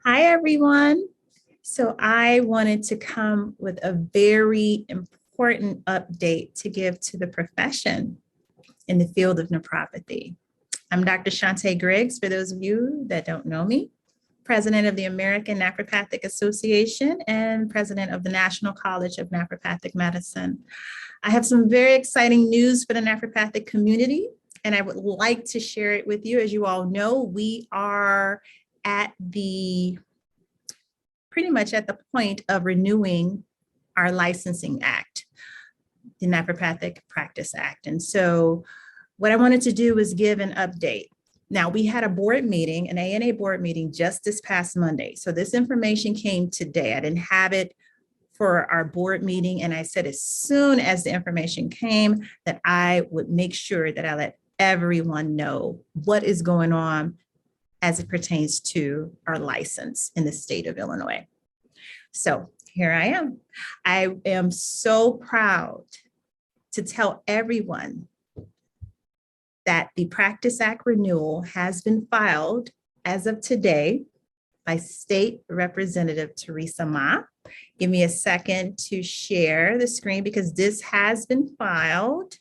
Hi, everyone. So I wanted to come with a very important update to give to the profession in the field of naprapathy. I'm Dr. Shantae Griggs, for those of you that don't know me, president of the American Naprapathic Association and president of the National College of Naturopathic Medicine. I have some very exciting news for the naprapathic community, and I would like to share it with you. As you all know, we are pretty much at the point of renewing our licensing act, the Naprapathic Practice Act. And so what I wanted to do was give an update. Now, we had a board meeting, an ANA board meeting just this past Monday. So this information came today. I didn't have it for our board meeting. And I said, as soon as the information came, that I would make sure that I let everyone know what is going on as it pertains to our license in the state of Illinois. So here I am. I am so proud to tell everyone that the Practice Act renewal has been filed as of today by State Representative Teresa Ma. Give me a second to share the screen because this has been filed.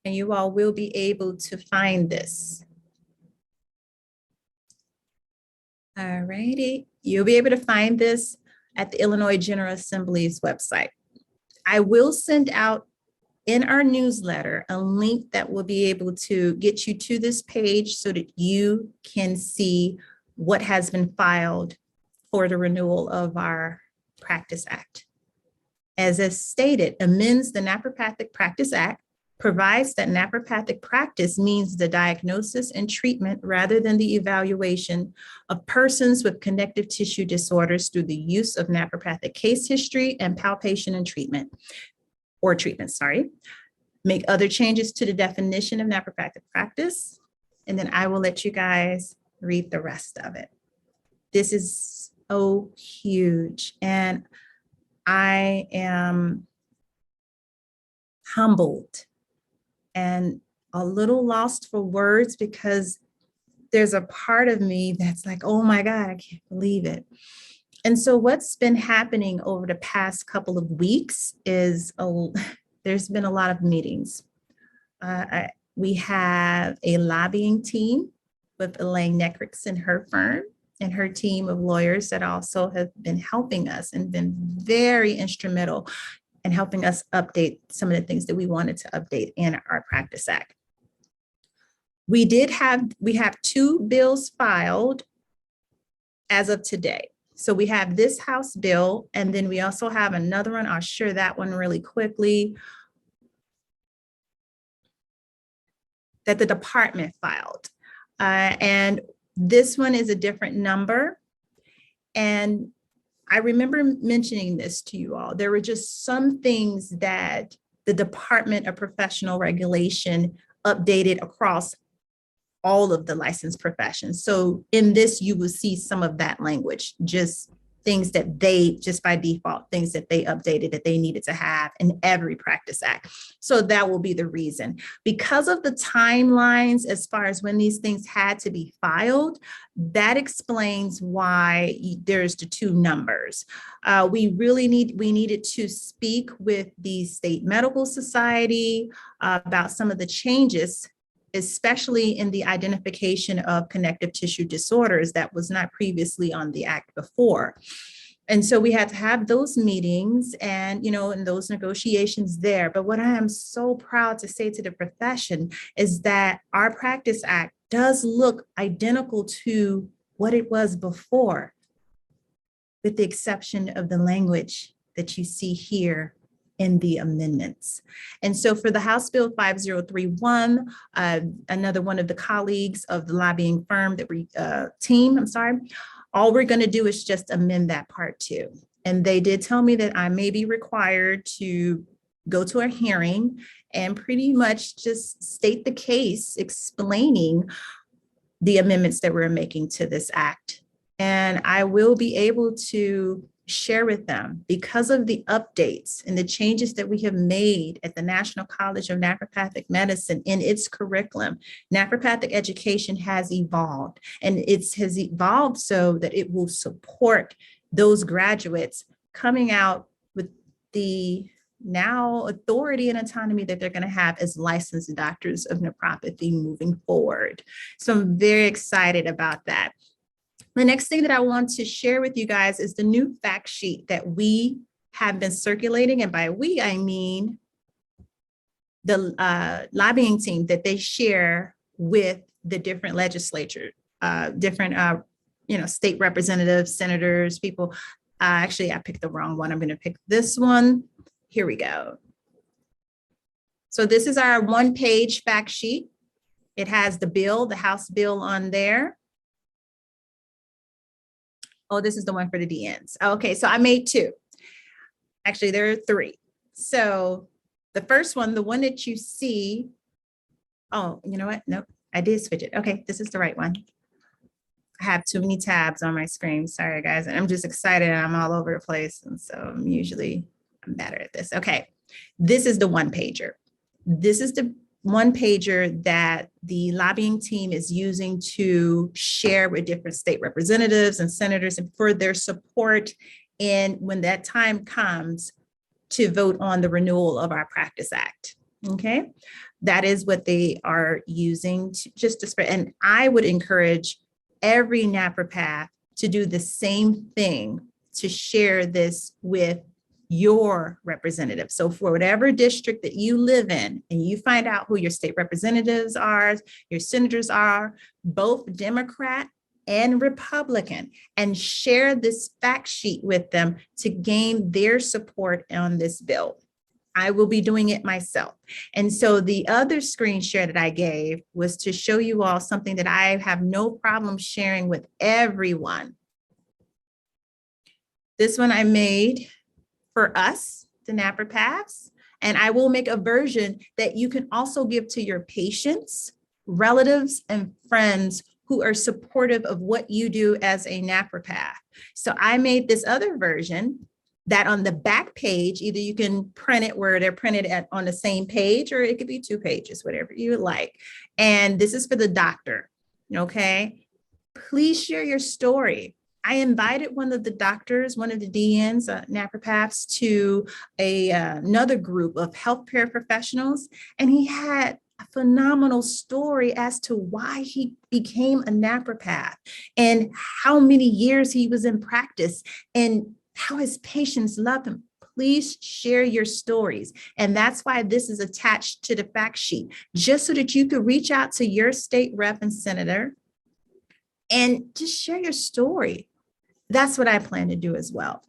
And you all will be able to find this. All righty, you'll be able to find this at the Illinois General Assembly's website. I will send out in our newsletter a link that will be able to get you to this page so that you can see what has been filed for the renewal of our Practice Act. As stated, amends the Naprapathic Practice Act, provides that naprapathic practice means the diagnosis and treatment rather than the evaluation of persons with connective tissue disorders through the use of naprapathic case history and palpation and treatment, Make other changes to the definition of naprapathic practice, and then I will let you guys read the rest of it. This is so huge, and I am humbled and a little lost for words because there's a part of me that's like, oh my God, I can't believe it. And so what's been happening over the past couple of weeks is there's been a lot of meetings. We have a lobbying team with Elaine Necrix and her firm and her team of lawyers that also have been helping us and been very instrumental and helping us update some of the things that we wanted to update in our Practice Act. We have two bills filed as of today. So we have this House bill, and then we also have another one. I'll share that one really quickly, that the department filed. And this one is a different number. And I remember mentioning this to you all. There were just some things that the Department of Professional Regulation updated across all of the licensed professions. So in this, you will see some of that language, just things that just by default, things that they updated that they needed to have in every Practice Act. So that will be the reason. Because of the timelines as far as when these things had to be filed, that explains why there's the two numbers. We needed to speak with the State Medical Society about some of the changes, especially in the identification of connective tissue disorders that was not previously on the act before. And so we had to have those meetings and, and those negotiations there. But what I am so proud to say to the profession is that our Practice Act does look identical to what it was before, with the exception of the language that you see here in the amendments. And so for the House Bill 5031, another one of the colleagues of the lobbying firm all we're going to do is just amend that part too. And they did tell me that I may be required to go to a hearing and pretty much just state the case, explaining the amendments that we're making to this act. And I will be able to share with them, because of the updates and the changes that we have made at the National College of Naturopathic Medicine in its curriculum, naturopathic education has evolved, and it has evolved so that it will support those graduates coming out with the now authority and autonomy that they're going to have as licensed doctors of naprapathy moving forward. So I'm very excited about that. The next thing that I want to share with you guys is the new fact sheet that we have been circulating. And by we, I mean the lobbying team that they share with the different legislature, different state representatives, senators, people. Actually, I picked the wrong one. I'm going to pick this one. Here we go. So this is our one-page fact sheet. It has the bill, the House bill on there. Oh, this is the one for the DNs. Okay, so I made two. Actually, there are three. So the first one, the one that you see, oh, you know what? Nope, I did switch it. Okay, this is the right one. I have too many tabs on my screen. Sorry, guys. And I'm just excited. I'm all over the place. And so I'm better at this. Okay, this is the one pager. This is the one pager that the lobbying team is using to share with different state representatives and senators and for their support. And when that time comes to vote on the renewal of our Practice Act. Okay, that is what they are using just to spread. And I would encourage every naprapath to do the same thing, to share this with your representative. So for whatever district that you live in and you find out who your state representatives are, your senators are, both Democrat and Republican, and share this fact sheet with them to gain their support on this bill. I will be doing it myself. And so the other screen share that I gave was to show you all something that I have no problem sharing with everyone. This one I made for us, the naprapaths, and I will make a version that you can also give to your patients, relatives, and friends who are supportive of what you do as a naprapath. So I made this other version that on the back page, either you can print it where they're printed on the same page, or it could be 2 pages, whatever you would like. And this is for the doctor, okay? Please share your story. I invited one of the doctors, one of the DNs, naprapaths, to another group of healthcare professionals, and he had a phenomenal story as to why he became a naprapath and how many years he was in practice and how his patients love him. Please share your stories. And that's why this is attached to the fact sheet, just so that you could reach out to your state rep and senator and just share your story. That's what I plan to do as well,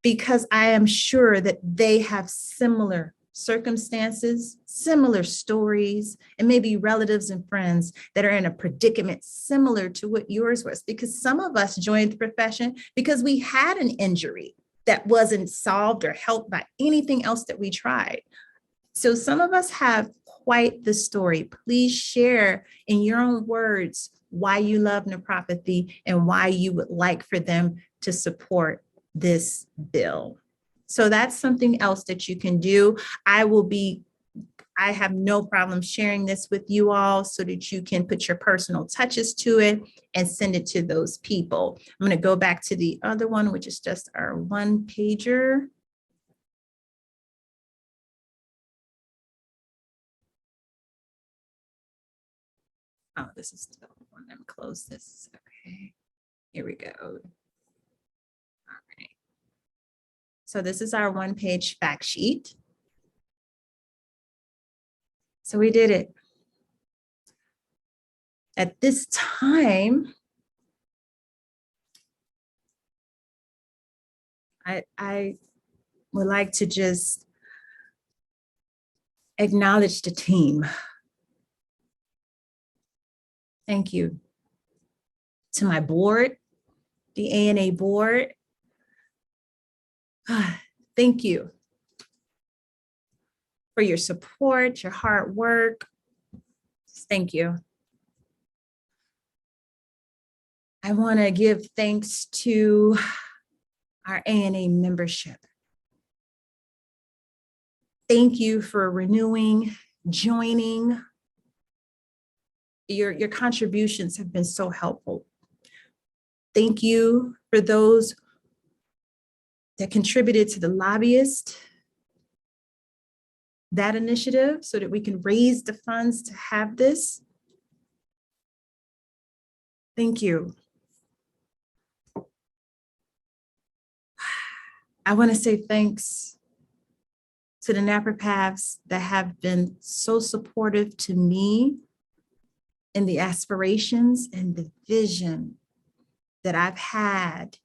because I am sure that they have similar circumstances, similar stories, and maybe relatives and friends that are in a predicament similar to what yours was. Because some of us joined the profession because we had an injury that wasn't solved or helped by anything else that we tried. So some of us have quite the story. Please share in your own words why you love naprapathy and why you would like for them to support this bill. So that's something else that you can do. I have no problem sharing this with you all so that you can put your personal touches to it and send it to those people. I'm going to go back to the other one, which is just our one pager. Oh, this is the one. Let me close this. Okay, here we go. All right. So this is our one-page fact sheet. So we did it. At this time, I would like to just acknowledge the team. Thank you to my board, the ANA board. Thank you for your support, your hard work. Thank you. I want to give thanks to our ANA membership. Thank you for renewing, joining. Your contributions have been so helpful. Thank you for those that contributed to the lobbyist, that initiative, so that we can raise the funds to have this. Thank you. I want to say thanks to the naprapaths that have been so supportive to me in the aspirations and the vision that I've had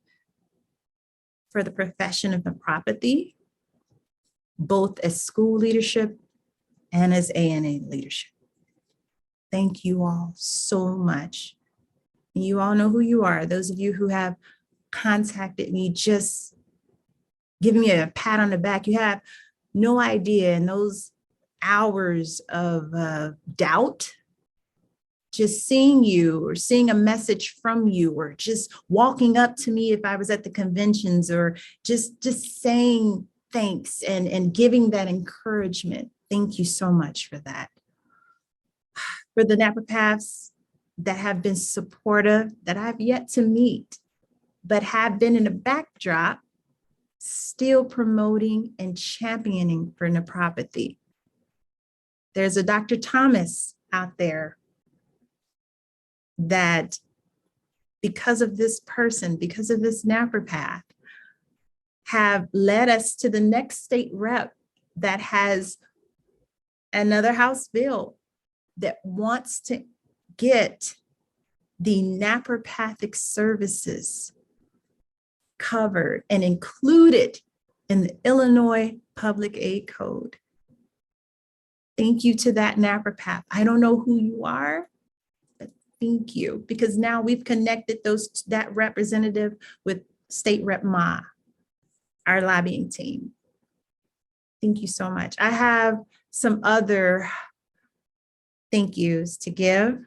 for the profession of naprapathy, both as school leadership and as ANA leadership. Thank you all so much. And you all know who you are. Those of you who have contacted me, just giving me a pat on the back. You have no idea in those hours of doubt, just seeing you or seeing a message from you, or just walking up to me if I was at the conventions, or just saying thanks and giving that encouragement. Thank you so much for that. For the naprapaths that have been supportive, that I've yet to meet, but have been in the backdrop, still promoting and championing for naprapathy. There's a Dr. Thomas out there that, because of this person, because of this naprapath, have led us to the next state rep that has another House bill that wants to get the naprapathic services covered and included in the Illinois Public Aid Code. Thank you to that naprapath. I don't know who you are, but thank you, because now we've connected that representative with State Rep Ma, our lobbying team. Thank you so much. I have some other thank yous to give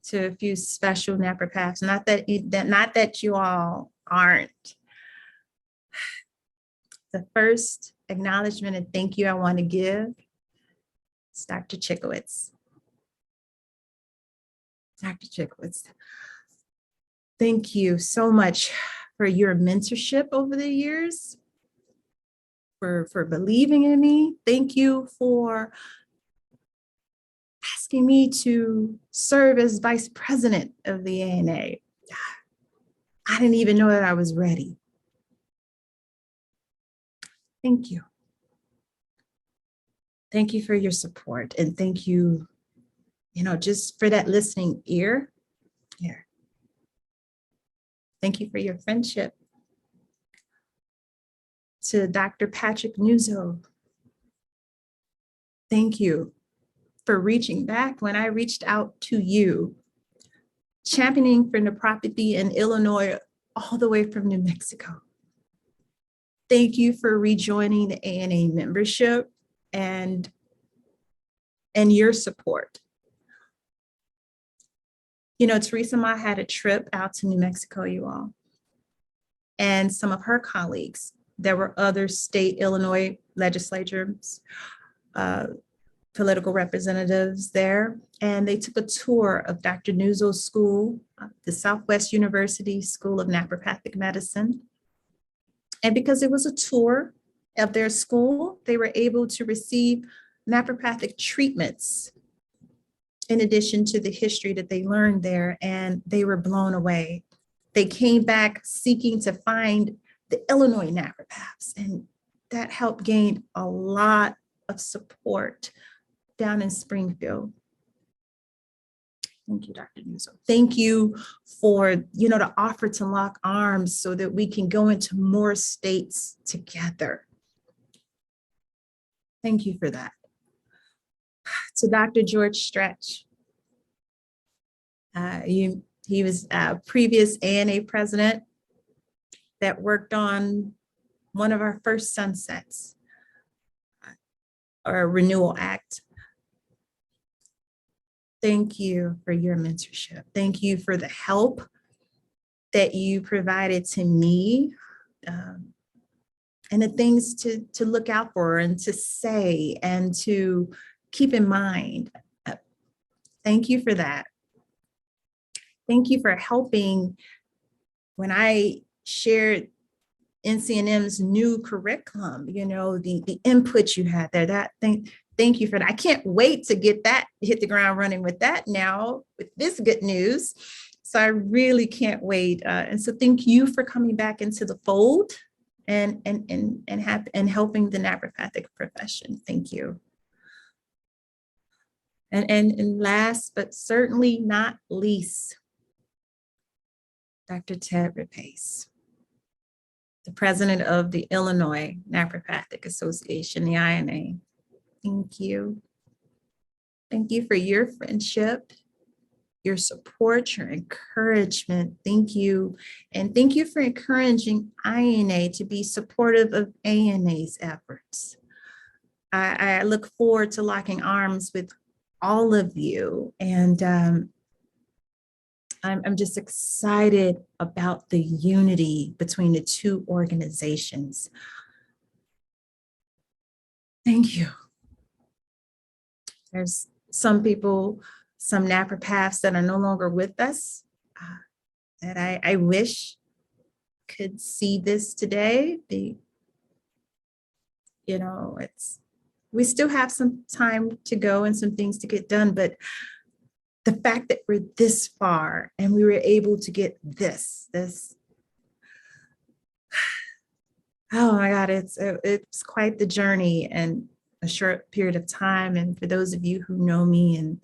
to a few special naprapaths. Not that you all aren't. The first acknowledgement and thank you I want to give is Dr. Chikowitz. Dr. Chikowitz, thank you so much for your mentorship over the years, for believing in me. Thank you for asking me to serve as vice president of the ANA. I didn't even know that I was ready. Thank you. Thank you for your support, and thank you, just for that listening ear. Here. Thank you for your friendship. To Dr. Patrick Nuzzo, thank you for reaching back when I reached out to you, championing for naprapathy in Illinois all the way from New Mexico. Thank you for rejoining the ANA membership and your support. Teresa Ma had a trip out to New Mexico, you all, and some of her colleagues, there were other state Illinois legislatures, political representatives there, and they took a tour of Dr. Nuzzo's school, the Southwest University School of Naturopathic Medicine. And because it was a tour of their school, they were able to receive naturopathic treatments in addition to the history that they learned there, and they were blown away. They came back seeking to find the Illinois naturopaths, and that helped gain a lot of support down in Springfield. Thank you, Dr. Nuzzo. Thank you for, the offer to lock arms so that we can go into more states together. Thank you for that. To Dr. George Stretch. He was a previous ANA president that worked on one of our first sunsets, or Renewal Act. Thank you for your mentorship. Thank you for the help that you provided to me, and the things to look out for and to say and to keep in mind. Thank you for that. Thank you for helping when I shared NCNM's new curriculum, the input you had there. Thank you for that. I can't wait to hit the ground running with that now, with this good news. So I really can't wait. And so thank you for coming back into the fold and helping the naprapathic profession. Thank you. And last but certainly not least, Dr. Ted Rapace, the president of the Illinois Naprapathic Association, the INA. Thank you. Thank you for your friendship, your support, your encouragement. Thank you. And thank you for encouraging INA to be supportive of ANA's efforts. I look forward to locking arms with all of you. And I'm just excited about the unity between the two organizations. Thank you. There's some people, some naprapaths that are no longer with us that I wish could see this today. We still have some time to go and some things to get done, but the fact that we're this far and we were able to get this, oh my God, it's quite the journey and a short period of time. And for those of you who know me and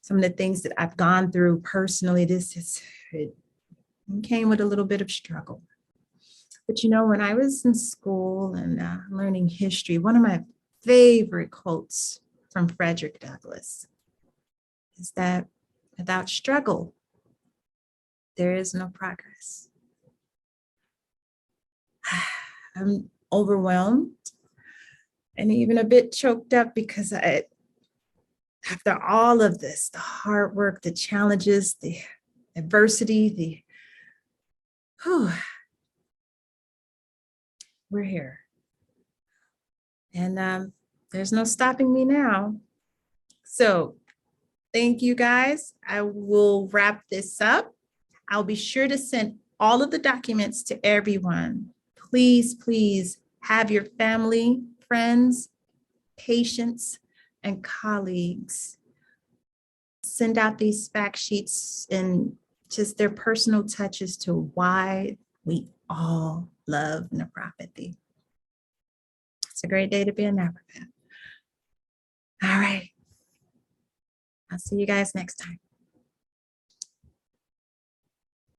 some of the things that I've gone through personally, it came with a little bit of struggle. But when I was in school and learning history, one of my favorite quotes from Frederick Douglass is that without struggle, there is no progress. I'm overwhelmed and even a bit choked up because after all of this, the hard work, the challenges, the adversity, we're here. And there's no stopping me now. So thank you guys. I will wrap this up. I'll be sure to send all of the documents to everyone. Please, please have your family, friends, patients, and colleagues send out these fact sheets and just their personal touches to why we all love naprapathy. It's a great day to be a naprapath. All right. I'll see you guys next time.